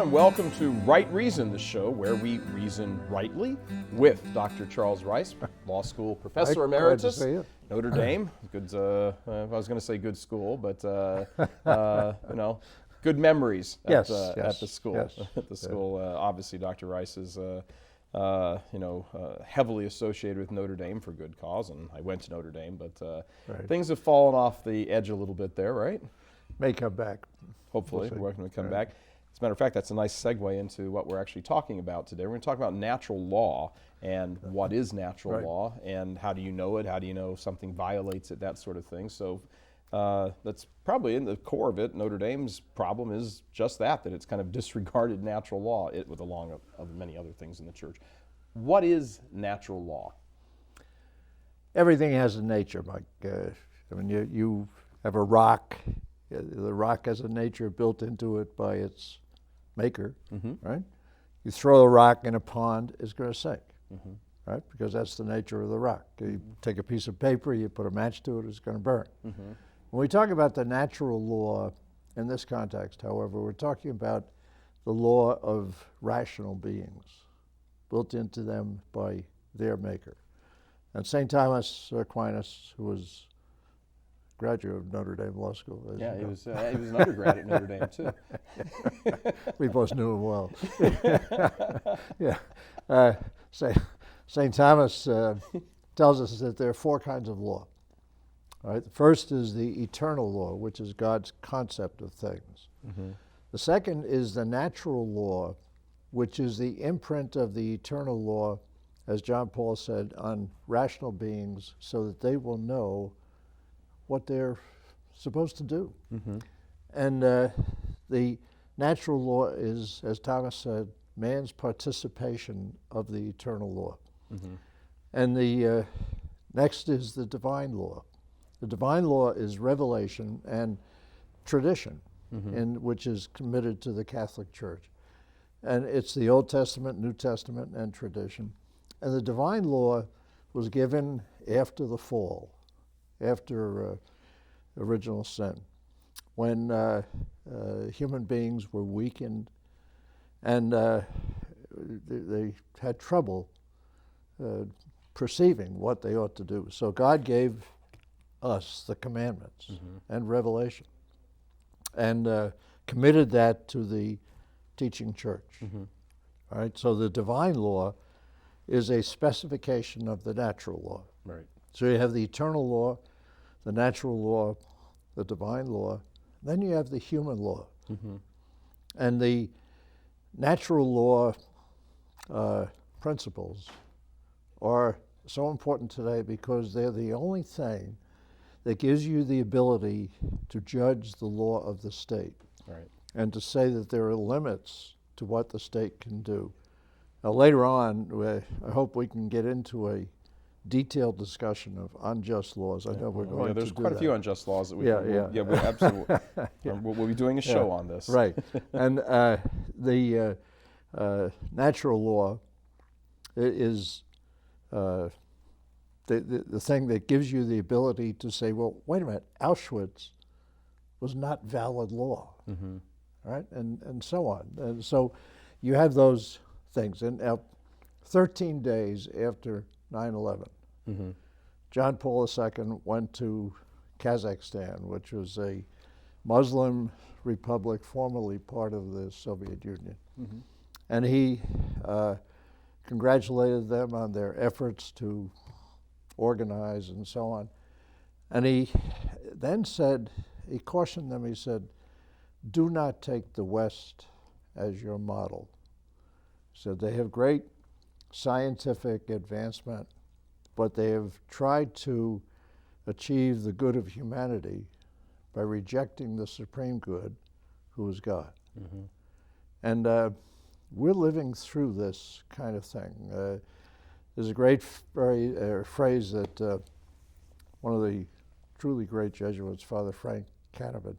and welcome to Right Reason, the show where we reason rightly with Dr. Charles Rice, law school professor emeritus, Notre Dame. Good. I was going to say good school, but good memories at the school. Yes. At the school, obviously, Dr. Rice is heavily associated with Notre Dame for good cause, and I went to Notre Dame, but things have fallen off the edge a little bit there, right? May come back. Hopefully, we're going to come back. As a matter of fact, that's a nice segue into what we're actually talking about today. We're going to talk about natural law and what is natural law and how do you know it, how do you know if something violates it, that sort of thing. So that's probably in the core of it. Notre Dame's problem is just that it's kind of disregarded natural law along of many other things in the church. What is natural law? Everything has a nature, Mike. You have a rock. The rock has a nature built into it by its maker, right? You throw a rock in a pond, it's going to sink, right? Because that's the nature of the rock. You take a piece of paper, you put a match to it, it's going to burn. When we talk about the natural law in this context, however, we're talking about the law of rational beings built into them by their maker. And St. Thomas Aquinas, who was graduate of Notre Dame Law School. He was an undergrad at Notre Dame too. We both knew him well. St. Thomas tells us that there are four kinds of law. All right? The first is the eternal law, which is God's concept of things. The second is the natural law, which is the imprint of the eternal law, as John Paul said, on rational beings so that they will know what they're supposed to do. And the natural law is, as Thomas said, man's participation of the eternal law. And the next is the divine law. The divine law is revelation and tradition, which is committed to the Catholic Church. And it's the Old Testament, New Testament, and tradition. And the divine law was given after the fall, after original sin, when human beings were weakened and they had trouble perceiving what they ought to do. So God gave us the commandments and revelation and committed that to the teaching church. All right, so the divine law is a specification of the natural law. Right. So you have the eternal law, the natural law, the divine law, then you have the human law. And the natural law principles are so important today because they're the only thing that gives you the ability to judge the law of the state. Right. And to say that there are limits to what the state can do. Now later on, I hope we can get into a detailed discussion of unjust laws. I know we're going to do that. There's quite a few unjust laws that we we absolutely. We'll be doing a show on this. Right, and the natural law is the thing that gives you the ability to say, well, wait a minute, Auschwitz was not valid law, right, and so on. And so you have those things. And now, 13 days after 9/11, John Paul II went to Kazakhstan, which was a Muslim republic formerly part of the Soviet Union. And he congratulated them on their efforts to organize and so on. And he then said, he cautioned them, he said, do not take the West as your model. He said, they have great scientific advancement, but they have tried to achieve the good of humanity by rejecting the supreme good, who is God. And we're living through this kind of thing. There's a great phrase that one of the truly great Jesuits, Father Frank Canavan,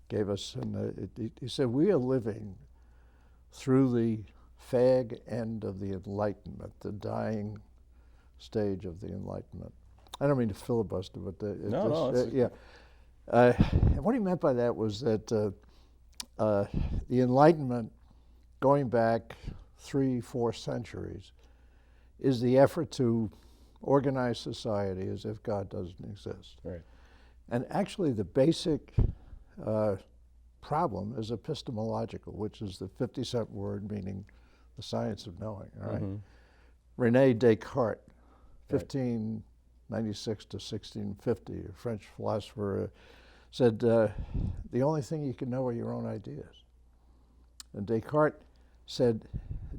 gave us, and he said, we are living through the fag end of the Enlightenment, the dying stage of the Enlightenment. I don't mean to filibuster, but and what he meant by that was that the Enlightenment, going back 3-4 centuries, is the effort to organize society as if God doesn't exist. Right. And actually the basic problem is epistemological, which is the 50-cent word meaning the science of knowing. All right? René Descartes, 1596 to 1650, a French philosopher, said the only thing you can know are your own ideas. And Descartes said,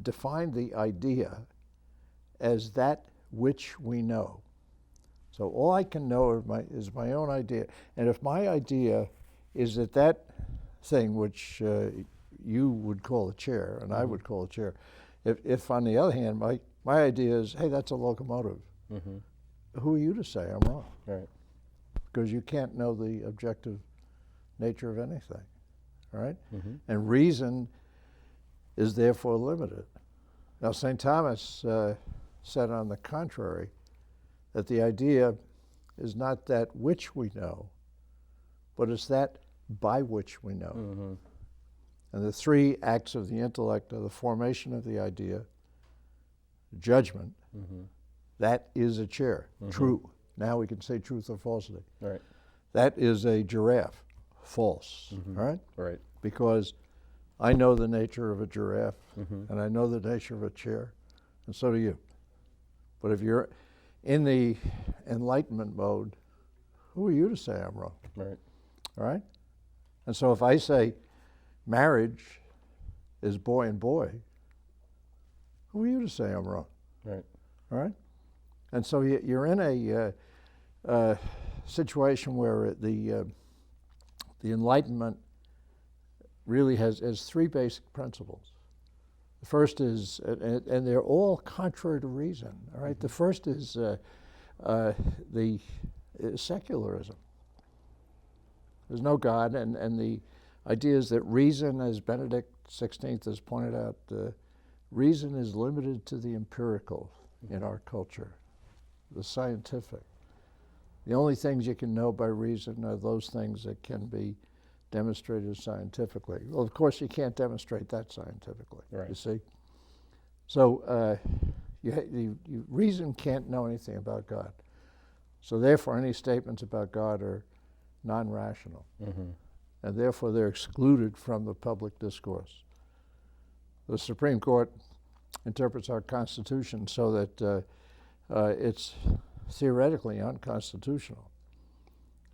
define the idea as that which we know. So all I can know is my own idea. And if my idea is that that thing which you would call a chair and I would call a chair, if on the other hand my idea is, hey, that's a locomotive, who are you to say I'm wrong? Right. Because you can't know the objective nature of anything, right? And reason is therefore limited. Now, St. Thomas said on the contrary, that the idea is not that which we know, but it's that by which we know. And the 3 acts of the intellect are the formation of the idea, judgment, that is a chair, true. Now we can say truth or falsity. Right. That is a giraffe, false, all right? Right. Because I know the nature of a giraffe, and I know the nature of a chair, and so do you. But if you're in the Enlightenment mode, who are you to say I'm wrong? Right. All right? And so if I say marriage is boy and boy, who are you to say I'm wrong? Right. All right? And so you're in a situation where the Enlightenment really has 3 basic principles. The first is, and they're all contrary to reason, all right? The first is secularism. There's no God, and the idea is that reason, as Benedict XVI has pointed out, reason is limited to the empirical in our culture, the scientific. The only things you can know by reason are those things that can be demonstrated scientifically. Well, of course, you can't demonstrate that scientifically, you see? So reason can't know anything about God. So therefore, any statements about God are non-rational. And therefore, they're excluded from the public discourse. The Supreme Court interprets our Constitution so that it's theoretically unconstitutional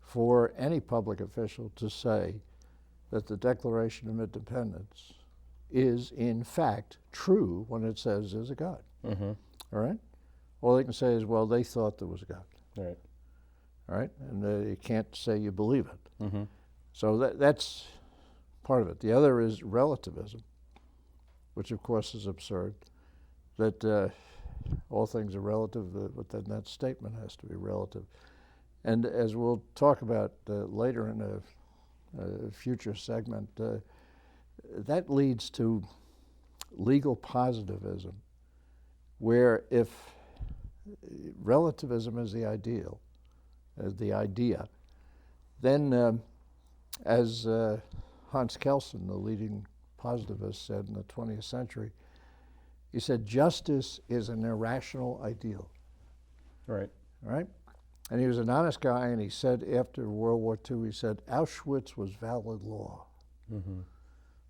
for any public official to say that the Declaration of Independence is in fact true when it says there's a God. All right? All they can say is, well, they thought there was a God. Right. All right? And you can't say you believe it. So that's part of it. The other is relativism, which of course is absurd, that all things are relative, but then that statement has to be relative. And as we'll talk about later in a future segment, that leads to legal positivism, where if relativism is the ideal, the idea, then as Hans Kelsen, the leading positivist, said in the 20th century, he said, justice is an irrational ideal. Right. Right? And he was an honest guy, and he said after World War II, he said, Auschwitz was valid law,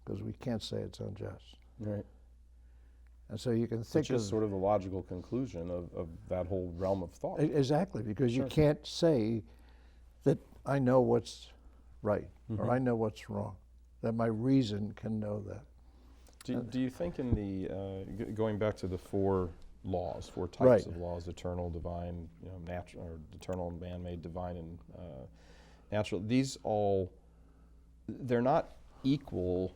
because we can't say it's unjust. Right. And so you can think Which is sort of the logical conclusion of that whole realm of thought. Exactly, because you can't say that I know what's right, or I know what's wrong, that my reason can know that. Do you think in the, going back to the 4 laws, 4 types Right. of laws, eternal, divine, natural, or eternal, man-made, divine, and natural, these all, they're not equal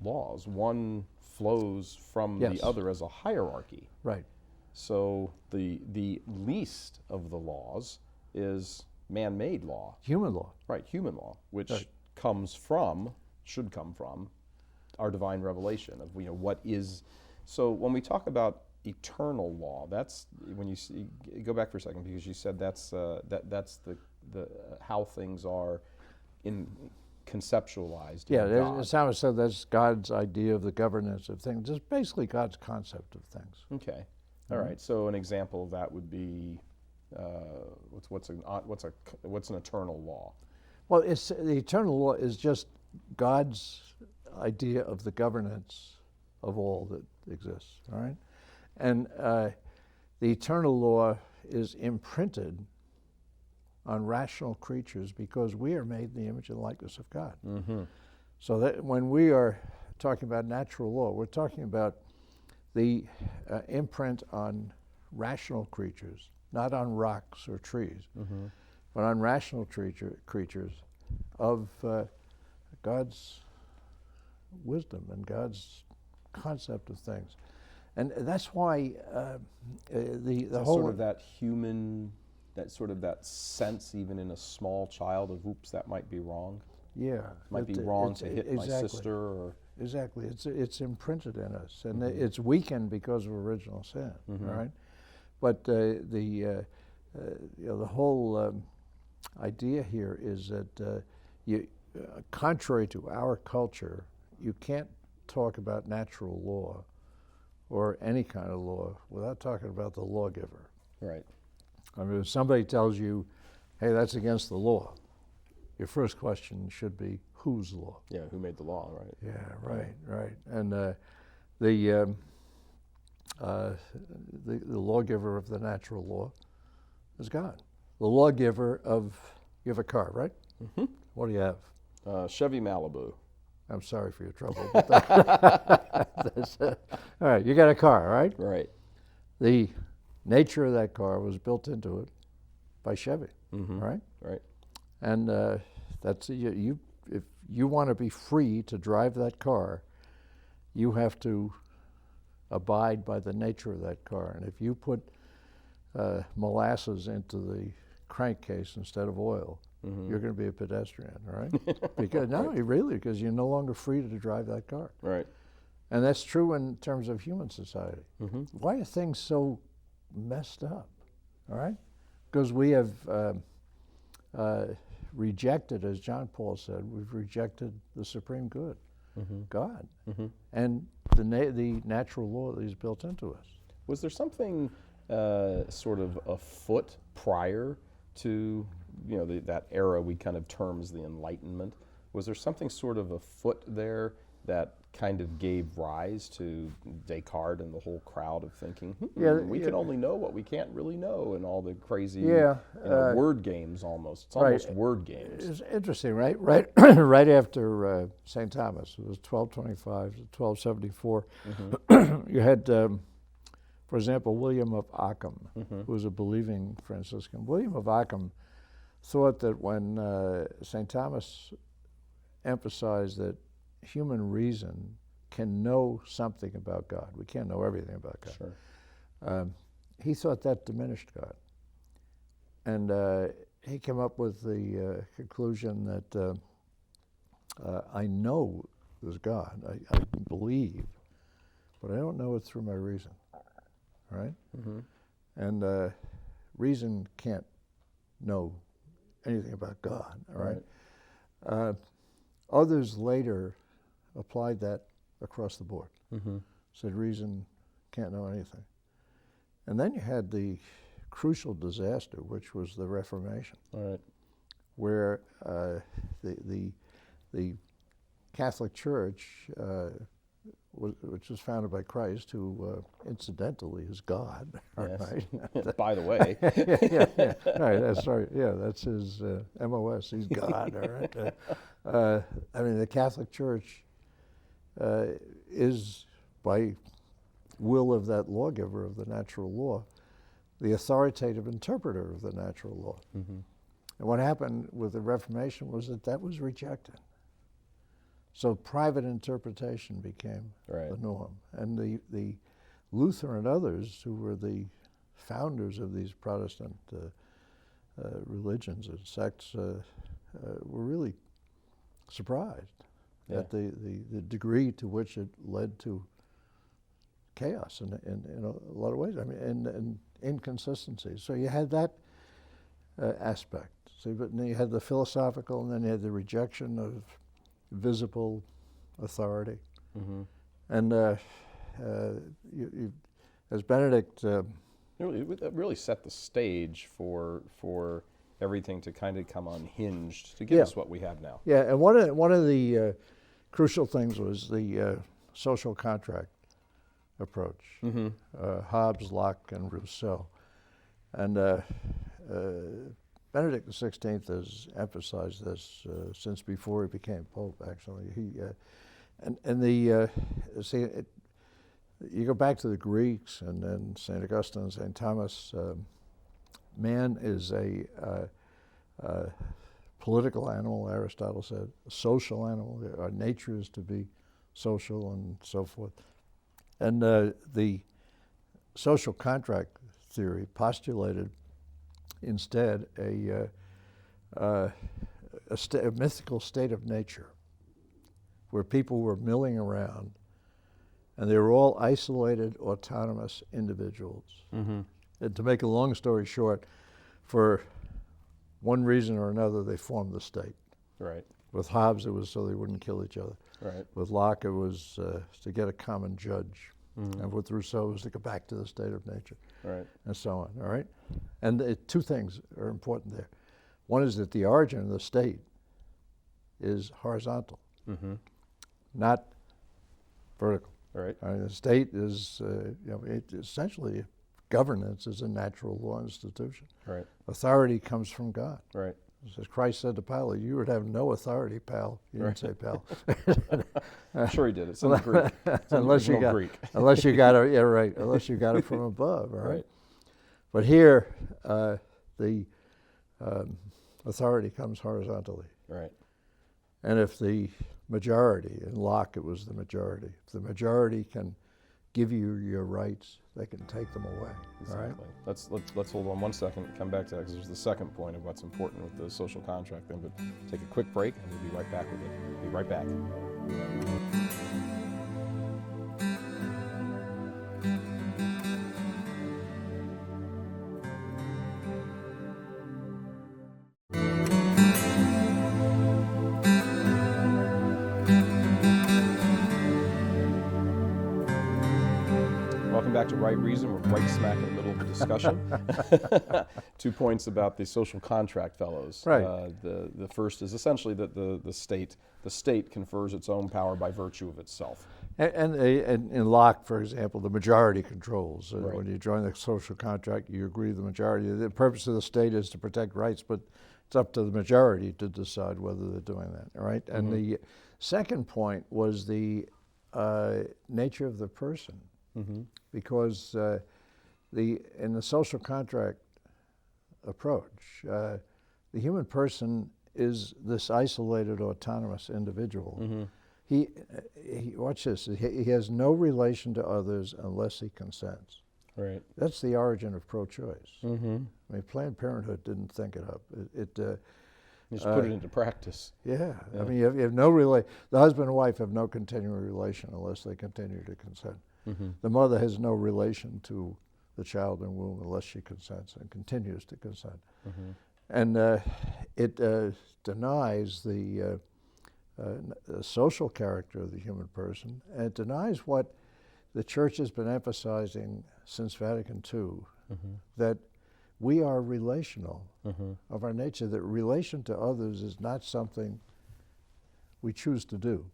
laws. One flows from Yes. the other as a hierarchy. Right. So the least of the laws is man-made law. Human law. Right, human law, which Right. should come from our divine revelation of what is. So when we talk about eternal law, that's when you see, go back for a second, because you said that's the how things are conceptualized. Yeah, in God. as Thomas said, that's God's idea of the governance of things. Just basically God's concept of things. Okay, all right. So an example of that would be what's an eternal law? Well, the eternal law is just God's idea of the governance of all that exists. All right, and the eternal law is imprinted on rational creatures because we are made in the image and likeness of God. Mm-hmm. So that when we are talking about natural law, we're talking about the imprint on rational creatures, not on rocks or trees, Mm-hmm. but on rational creatures of God's wisdom and God's concept of things. And that's why the whole sort of that human, that sort of that sense, even in a small child, of oops, that might be wrong. Yeah, Might be wrong to hit my sister, or exactly. It's imprinted in us, and it's weakened because of original sin, right? But the whole idea here is that contrary to our culture, you can't talk about natural law or any kind of law without talking about the lawgiver. right. I mean, if somebody tells you, hey, that's against the law, your first question should be, whose law? Yeah, who made the law, right? Yeah, right. And the lawgiver of the natural law is God. The lawgiver of, you have a car, right? Mm-hmm. What do you have? Chevy Malibu. I'm sorry for your trouble. But all right, you got a car, right? Right. The nature of that car was built into it by Chevy, right? Right. And that's if you want to be free to drive that car, you have to abide by the nature of that car. And if you put molasses into the crankcase instead of oil, you're going to be a pedestrian, right? Because because you're no longer free to drive that car. Right. And that's true in terms of human society. Why are things so messed up? All right, because we have rejected, as John Paul said, we've rejected the supreme good, God, and the natural law that He's built into us. Was there something sort of afoot prior to that era we kind of term as the Enlightenment? Was there something sort of afoot there that kind of gave rise to Descartes and the whole crowd of thinking, we can only know what we can't really know, and all the crazy word games almost. It's almost word games. It's interesting, right? Right after St. Thomas, it was 1225 to 1274. You had, for example, William of Ockham, who was a believing Franciscan. William of Ockham thought that when St. Thomas emphasized that human reason can know something about God. We can't know everything about God. Sure. He thought that diminished God. And he came up with the conclusion that I know there's God. I believe, but I don't know it through my reason. Right? And reason can't know anything about God. All right? Others later applied that across the board. Said reason can't know anything. And then you had the crucial disaster, which was the Reformation, where the Catholic Church, which was founded by Christ, who incidentally is God. Yes. Right? By the way. Right. That's right. Yeah, that's his MOS. He's God. All right. I mean, the Catholic Church is, by will of that lawgiver of the natural law, the authoritative interpreter of the natural law. And what happened with the Reformation was that was rejected. So private interpretation became the norm. And the Luther and others, who were the founders of these Protestant religions and sects, were really surprised at the degree to which it led to chaos in a lot of ways. I mean, and inconsistencies. So you had that aspect. See, but then you had the philosophical, and then you had the rejection of visible authority. Mm-hmm. And as Benedict, It really set the stage for everything to kind of come unhinged to give us what we have now. yeah, and one of the crucial things was the social contract approach. Mm-hmm. Hobbes, Locke, and Rousseau, and Benedict XVI has emphasized this since before he became Pope. Actually, you go back to the Greeks and then St. Augustine, St. Thomas. Man is a political animal, Aristotle said, a social animal. Our nature is to be social and so forth. And the social contract theory postulated instead a mythical state of nature where people were milling around and they were all isolated, autonomous individuals. Mm-hmm. And to make a long story short, for one reason or another, they formed the state. Right. With Hobbes, it was so they wouldn't kill each other. Right. With Locke, it was to get a common judge. Mm-hmm. And with Rousseau, it was to go back to the state of nature. Right. And so on, all right? And two things are important there. One is that the origin of the state is horizontal, Mm-hmm. not vertical. Right. The state is, essentially, governance is a natural law institution. Right. Authority comes from God. Right. As Christ said to Pilate, you would have no authority, pal. He didn't say pal. I'm sure he did. It's in the Greek. It's in unless you got, Greek. unless you got it, yeah, right. Unless you got it from above, all right? Right. But here, the authority comes horizontally. Right. And if the majority, in Locke it was the majority, if the majority can give you your rights, they can take them away. Exactly. All right? Let's hold on 1 second and come back to that because there's the second point of what's important with the social contract thing. But take a quick break and we'll be right back with it. We'll be right back. Back to Right Reason. We're right smack in the middle of the discussion. 2 points about the social contract fellows. Right. The first is essentially that the state confers its own power by virtue of itself. And in Locke, for example, the majority controls. Right. When you join the social contract, you agree with the majority. The purpose of the state is to protect rights, but it's up to the majority to decide whether they're doing that. All right. Mm-hmm. And the second point was the nature of the person. Mm-hmm. Because in the social contract approach, the human person is this isolated, autonomous individual. Mm-hmm. He watch this. He has no relation to others unless he consents. Right. That's the origin of pro-choice. Mm-hmm. I mean, Planned Parenthood didn't think it up. Just put it into practice. Yeah. I mean, you have no the husband and wife have no continuing relation unless they continue to consent. Mm-hmm. The mother has no relation to the child in womb unless she consents and continues to consent. Mm-hmm. And it denies the social character of the human person, and it denies what the Church has been emphasizing since Vatican II, mm-hmm. that we are relational mm-hmm. of our nature, that relation to others is not something we choose to do.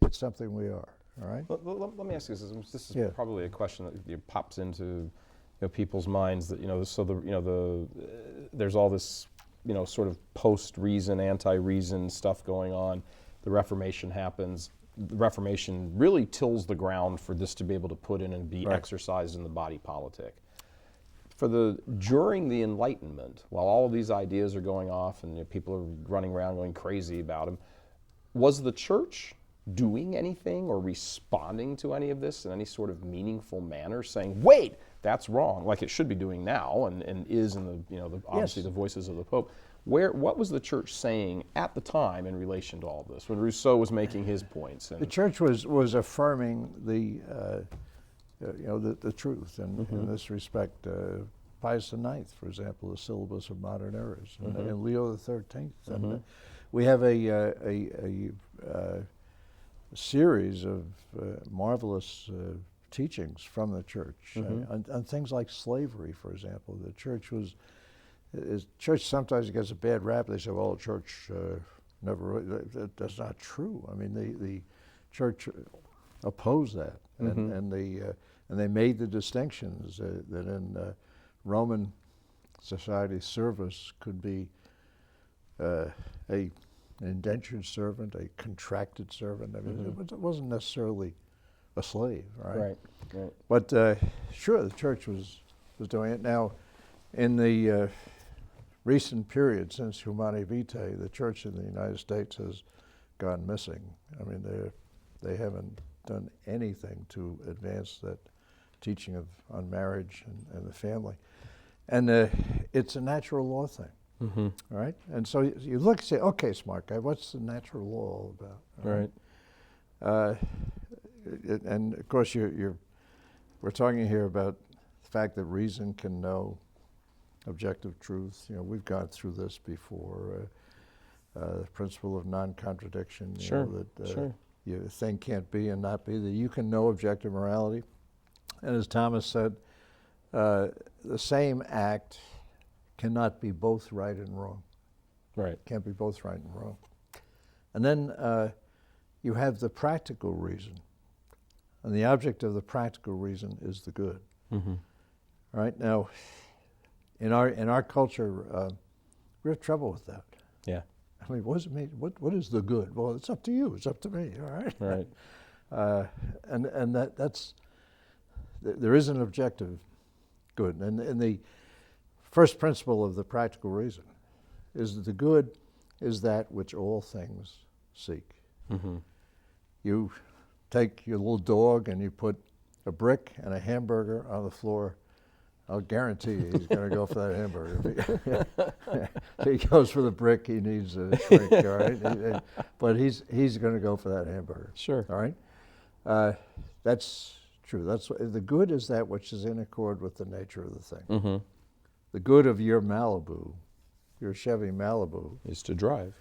It's something we are. All right. Let me ask you this. This is probably a question that pops into people's minds. That there's all this sort of post-reason, anti-reason stuff going on. The Reformation happens. The Reformation really tills the ground for this to be able to put in and be exercised in the body politic. During the Enlightenment, while all of these ideas are going off and people are running around going crazy about them, was the Church doing anything or responding to any of this in any sort of meaningful manner, saying, wait, that's wrong, like it should be doing now and is in obviously the voices of the Pope. What was the Church saying at the time in relation to all of this when Rousseau was making his points? The Church was affirming the truth in this respect. Pius IX, for example, the syllabus of modern errors, and Leo XIII, and we have a series of marvelous teachings from the church on things like slavery, for example. The church church sometimes gets a bad rap. They say, well, the church never, that's not true. I mean, the church opposed that, and they made the distinctions that in Roman society, service could be an indentured servant, a contracted servant. I mean, it wasn't necessarily a slave, right? Right. But sure, the church was doing it. Now, in the recent period since Humanae Vitae, the church in the United States has gone missing. I mean, they haven't done anything to advance that teaching on marriage and the family. And it's a natural law thing, right? And so you look and say, okay, smart guy, what's the natural law all about? Right. And of course, we're talking here about the fact that reason can know objective truth. You know, we've gone through this before. The principle of non-contradiction. Sure. That a thing can't be and not be. That you can know objective morality, and as Thomas said, the same act cannot be both right and wrong. Right. Can't be both right and wrong. And then you have the practical reason, and the object of the practical reason is the good. Right now, in our culture, we have trouble with that. Yeah. I mean, what does it mean? What is the good? Well, it's up to you. It's up to me. All right. Right. And that's there is an objective good, and the first principle of the practical reason is that the good is that which all things seek. You take your little dog and you put a brick and a hamburger on the floor. I'll guarantee you he's going to go for that hamburger. If he goes for the brick, he needs a shrink, all right? But he's going to go for that hamburger. Sure. All right? That's true. The good is that which is in accord with the nature of the thing. The good of your Malibu, your Chevy Malibu, is to drive.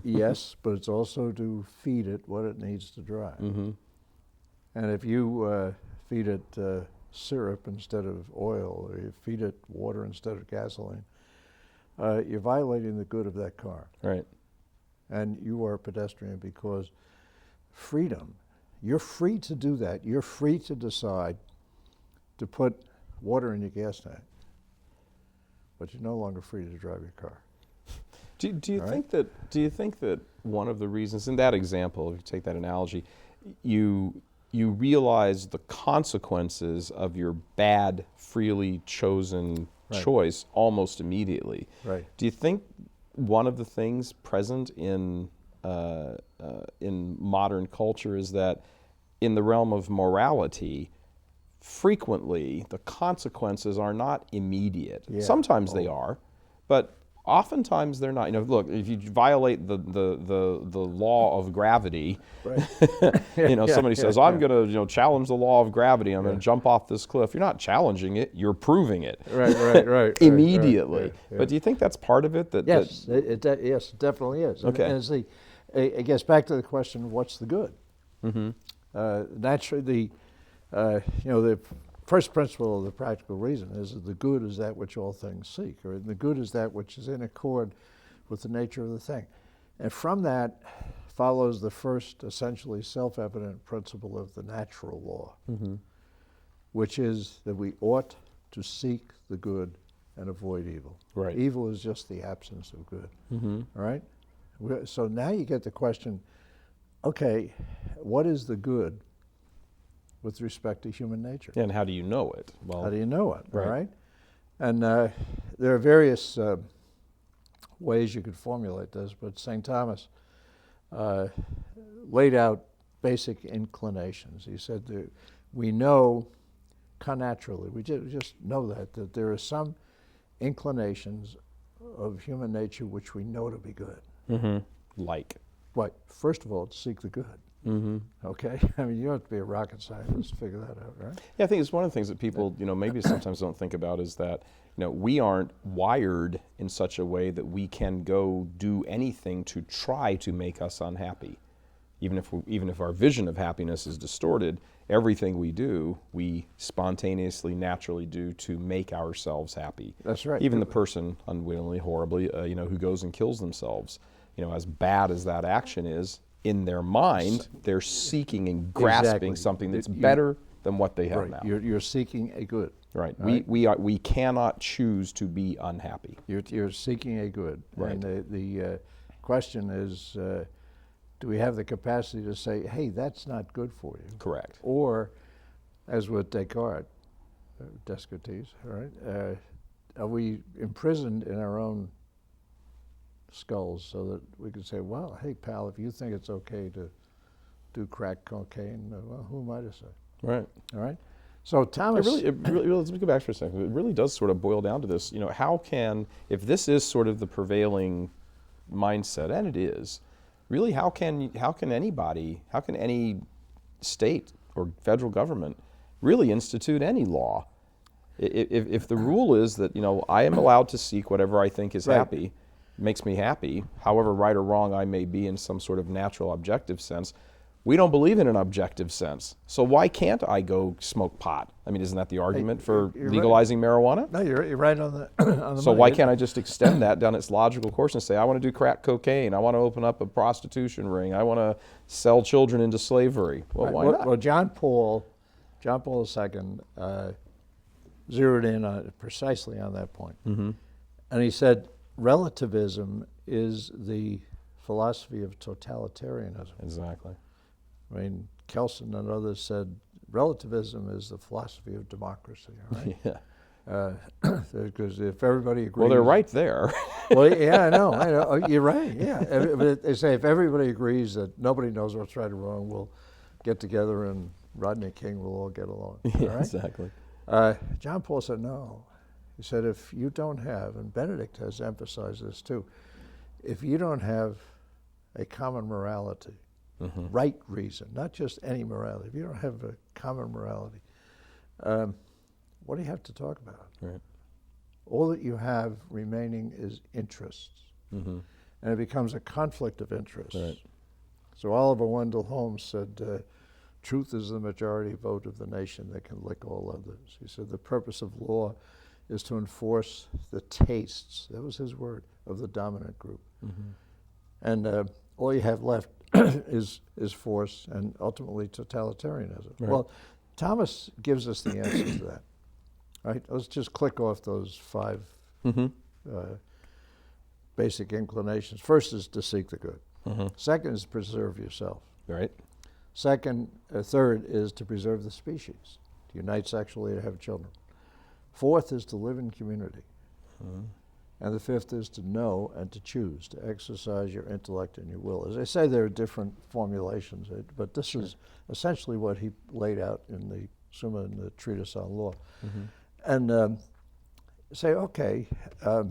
Yes, but it's also to feed it what it needs to drive. And if you feed it syrup instead of oil, or you feed it water instead of gasoline, you're violating the good of that car. Right. And you are a pedestrian because freedom, you're free to do that. You're free to decide to put water in your gas tank, but you're no longer free to drive your car. Do you think that one of the reasons in that example, if you take that analogy, you realize the consequences of your bad, freely chosen choice almost immediately? Right. Do you think one of the things present in modern culture is that in the realm of morality, frequently the consequences are not immediate. Yeah. Sometimes they are, but oftentimes they're not. You know, look, if you violate the law of gravity, somebody says, "I'm going to challenge the law of gravity. I'm going to jump off this cliff." You're not challenging it; you're proving it. Right. Immediately. Right. But do you think that's part of it? Yes, it definitely is. Okay. And it gets back to the question: what's the good? Naturally, the first principle of the practical reason is that the good is that which all things seek, or the good is that which is in accord with the nature of the thing. And from that follows the first essentially self-evident principle of the natural law, which is that we ought to seek the good and avoid evil. Right. Evil is just the absence of good. All right? So now you get the question, okay, what is the good with respect to human nature? And how do you know it? Well, how do you know it? Right. All right? And there are various ways you could formulate this, but St. Thomas laid out basic inclinations. He said that we know connaturally, we just know that there are some inclinations of human nature which we know to be good. Like? Right. First of all, to seek the good. Okay, I mean, you don't have to be a rocket scientist to figure that out, right? Yeah, I think it's one of the things that people, maybe sometimes don't think about is that, we aren't wired in such a way that we can go do anything to try to make us unhappy. Even if our vision of happiness is distorted, everything we do, we spontaneously, naturally do to make ourselves happy. That's right. Even the person, unwillingly, horribly, who goes and kills themselves, as bad as that action is, in their mind, they're seeking and grasping something that's better than what they have now. You're seeking a good. Right. We cannot choose to be unhappy. You're seeking a good. Right. And the question is, do we have the capacity to say, hey, that's not good for you? Correct. Or, as with Descartes, right? Are we imprisoned in our own skulls so that we can say, well, hey, pal, if you think it's okay to do crack cocaine, well, who am I to say? Right. All right? So Thomas... It really, let's go back for a second. It really does sort of boil down to this. How can, if this is sort of the prevailing mindset, and it is, really how can any state or federal government really institute any law? If the rule is that, I am allowed to seek whatever I think is happy, makes me happy, however right or wrong I may be in some sort of natural objective sense, we don't believe in an objective sense. So why can't I go smoke pot? I mean, isn't that the argument for legalizing marijuana? No, you're right on the on the So money. why can't I just extend that down its logical course and say, I want to do crack cocaine, I want to open up a prostitution ring, I want to sell children into slavery? Well, why not? Well, John Paul II zeroed in precisely on that point. And he said, relativism is the philosophy of totalitarianism. Exactly. I mean, Kelsen and others said relativism is the philosophy of democracy, right? Yeah. Because if everybody agrees... Well, they're right there. Well, yeah, I know. Oh, you're right, yeah. But they say if everybody agrees that nobody knows what's right or wrong, we'll get together and Rodney King will all get along. Yeah, right? exactly. John Paul said no. He said if you don't have, and Benedict has emphasized this too, if you don't have a common morality, right reason, not just any morality, if you don't have a common morality, what do you have to talk about? Right. All that you have remaining is interests. And it becomes a conflict of interests. Right. So Oliver Wendell Holmes said, truth is the majority vote of the nation that can lick all others. He said the purpose of law is to enforce the tastes, that was his word, of the dominant group. And all you have left is force and ultimately totalitarianism. Right. Well, Thomas gives us the answer to that. Right? Let's just click off those 5 basic inclinations. First is to seek the good. Second is to preserve yourself. Right. Third is to preserve the species, to unite sexually, to have children. Fourth is to live in community. And the fifth is to know and to choose, to exercise your intellect and your will. As I say, there are different formulations, but this is essentially what he laid out in the Summa and the Treatise on Law. And say, okay, how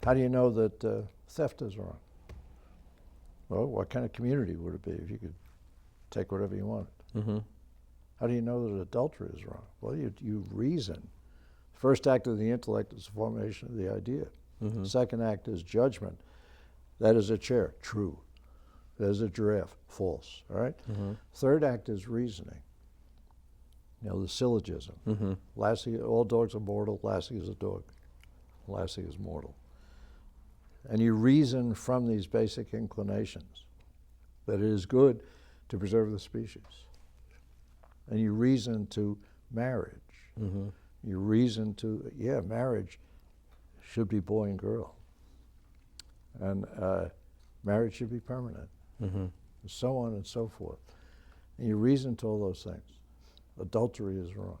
do you know that theft is wrong? Well, what kind of community would it be if you could take whatever you wanted? How do you know that adultery is wrong? Well, you reason. First act of the intellect is the formation of the idea. Second act is judgment. That is a chair, true. That is a giraffe, false. All right? Third act is reasoning. The syllogism. Lassie, all dogs are mortal, Lassie is a dog. Lassie is mortal. And you reason from these basic inclinations that it is good to preserve the species. And you reason to marriage. You reason to, marriage should be boy and girl. And marriage should be permanent. And so on and so forth. And you reason to all those things. Adultery is wrong.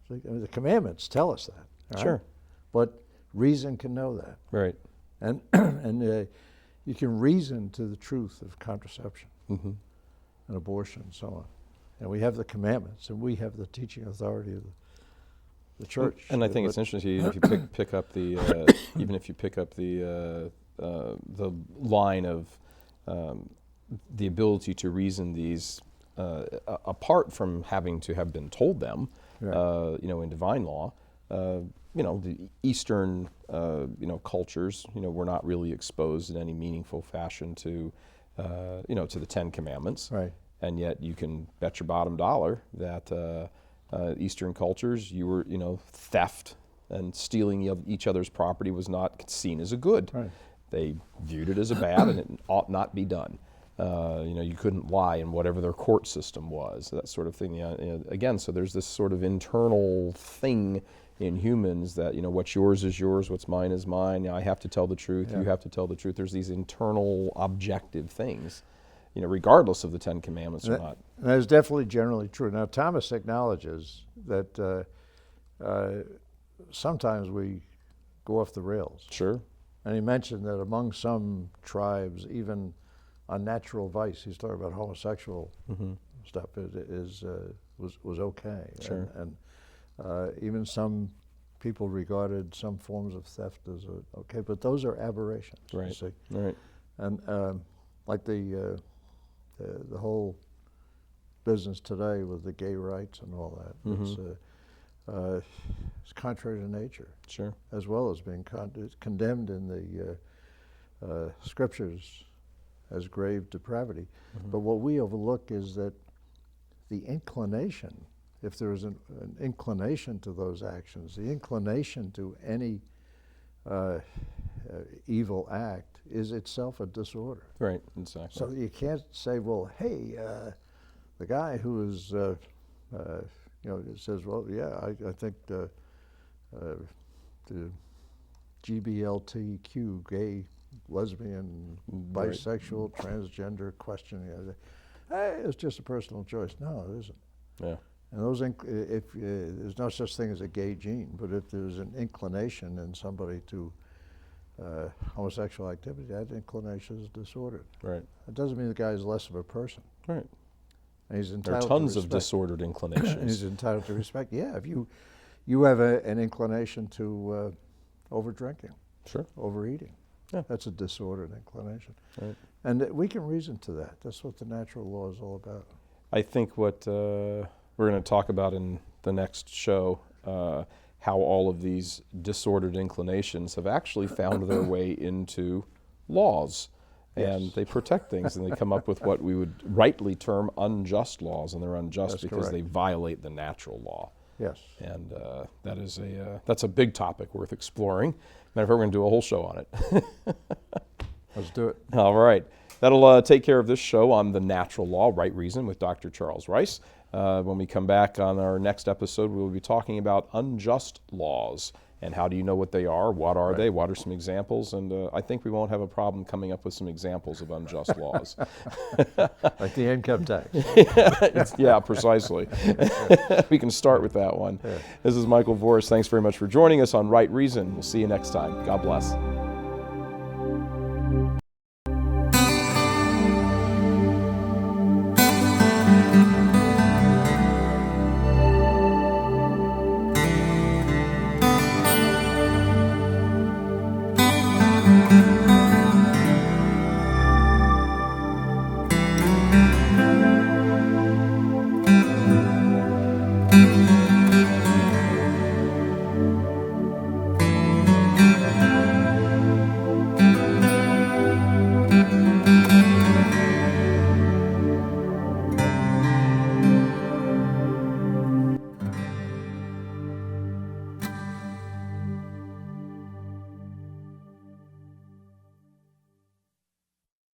So, the commandments tell us that. Right? Sure. But reason can know that. Right. And you can reason to the truth of contraception and abortion and so on. And we have the commandments, and we have the teaching authority of the church. And I think it's interesting, if you pick up the even if you pick up the line of the ability to reason these apart from having to have been told them, Right. in divine law. The Eastern, cultures, were not really exposed in any meaningful fashion to, to the Ten Commandments. Right. And yet you can bet your bottom dollar that Eastern cultures, theft and stealing of each other's property was not seen as a good. Right. They viewed it as a bad, and it ought not be done. You couldn't lie in whatever their court system was, that sort of thing. Again, so there's this sort of internal thing in humans that, what's yours is yours, what's mine is mine. I have to tell the truth, Yeah. you have to tell the truth. There's these internal objective things, regardless of the Ten Commandments or not. And that is definitely generally true. Now, Thomas acknowledges that sometimes we go off the rails. Sure. And he mentioned that among some tribes, even unnatural vice, he's talking about homosexual stuff, was okay. Sure. And even some people regarded some forms of theft as okay, but those are aberrations. Right. You see. Right. And like the whole business today with the gay rights and all that, it's contrary to nature. Sure. As well as being condemned in the scriptures as grave depravity. But what we overlook is that the inclination, if there is an inclination to those actions, the inclination to any evil act is itself a disorder. Right, exactly. So you can't say, well, hey, the guy who is, says, well, yeah, I think the GBLTQ, gay, lesbian, bisexual, transgender question, hey, it's just a personal choice. No, it isn't. Yeah. And those, if there's no such thing as a gay gene, but if there's an inclination in somebody to homosexual activity, that inclination is disordered. Right. It doesn't mean the guy is less of a person. Right. And he's There are entitled tons to of respect. disordered inclinations. He's entitled to respect. Yeah, if you have an inclination to over drinking, Sure. overeating, Yeah. that's a disordered inclination. Right. And we can reason to that. That's what the natural law is all about. I think what we're going to talk about in the next show, how all of these disordered inclinations have actually found their way into laws. And Yes. they protect things, and they come up with what we would rightly term unjust laws, and they're unjust That's because correct. they violate the natural law. Yes. And that's a big topic worth exploring. Matter of fact, we're going to do a whole show on it. Let's do it. All right. That'll take care of this show on the natural law, right reason, with Dr. Charles Rice. When we come back on our next episode, we will be talking about unjust laws and how do you know what they are, what are they, what are some examples, and I think we won't have a problem coming up with some examples of unjust laws. Like the income tax. Yeah, precisely. We can start with that one. Yeah. This is Michael Voris. Thanks very much for joining us on Right Reason. We'll see you next time. God bless.